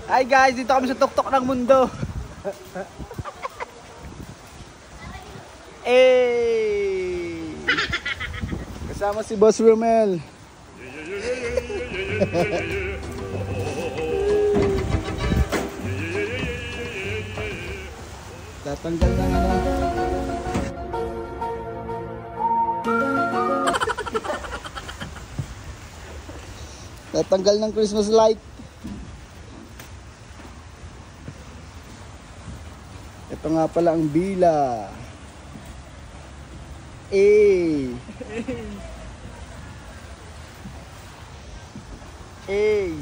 Hi guys, dito kami sa tuktok ng mundo. Hey! Kasama si Boss Romel. Tatanggal na nga. Tatanggal ng Christmas light. Ito nga pala ang bila. Eh. Eh.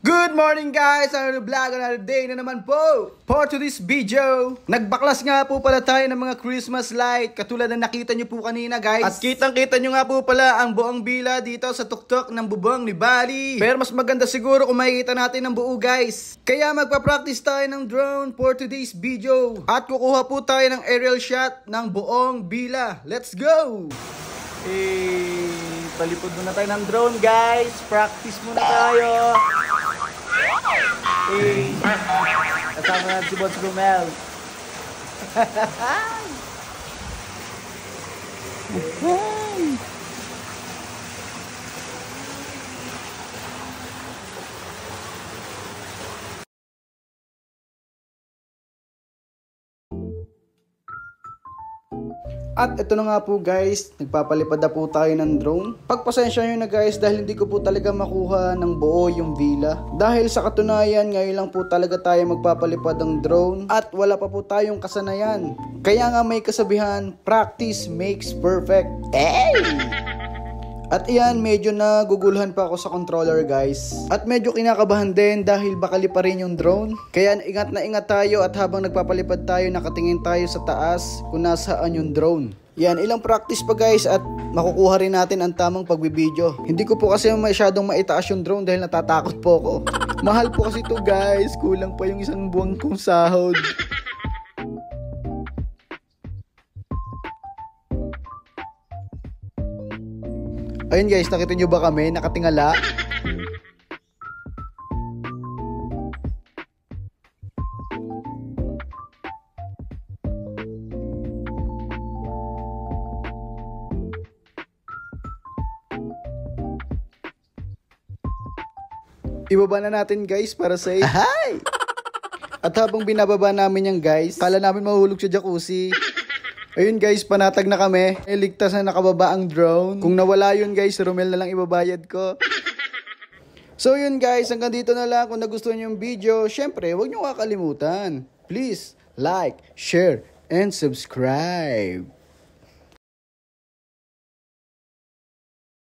Good morning guys! Another vlog, another day na naman po. For today's video, nagbaklas nga po pala tayo ng mga Christmas light. Katulad na nakita nyo po kanina guys. At kitang-kita nyo nga po pala ang buong bila dito sa tuktok ng bubong ni Bali. Pero mas maganda siguro kung makikita natin ang buo guys. Kaya magpa-practice tayo ng drone for today's video. At kukuha po tayo ng aerial shot ng buong bila. Let's go! Palipod muna tayo ng drone guys. Practice muna tayo. Kasama natin si Boss Romel. At ito na nga po guys, nagpapalipad na po tayo ng drone. Pagpasensya nyo na guys dahil hindi ko po talaga makuha ng buo yung villa. Dahil sa katunayan, ngayon lang po talaga tayo magpapalipad ng drone at wala pa po tayong kasanayan. Kaya nga may kasabihan, practice makes perfect. At iyan, medyo naguguluhan pa ako sa controller guys. At medyo kinakabahan din dahil bakali pa rin yung drone. Kaya ingat na ingat tayo at habang nagpapalipad tayo, nakatingin tayo sa taas kung nasaan yung drone. Yan, ilang practice pa guys at makukuha rin natin ang tamang pagbibideo. Hindi ko po kasi masyadong maitaas yung drone dahil natatakot po ako. Mahal po kasi to guys, kulang pa yung isang buwang kong sahod. Ayun guys, nakita nyo ba kami? Nakatingala. Ibaba na natin guys para safe. Ahay! At habang binababa namin yan guys, kala namin mahulog sa jacuzzi. Ayun guys, panatag na kami. Ligtas na nakababa ang drone. Kung nawala yun guys, si Romel na lang ibabayad ko. So yun guys, hanggang dito na lang. Kung nagustuhan nyo yung video, syempre, huwag nyo kakalimutan. Please, like, share, and subscribe.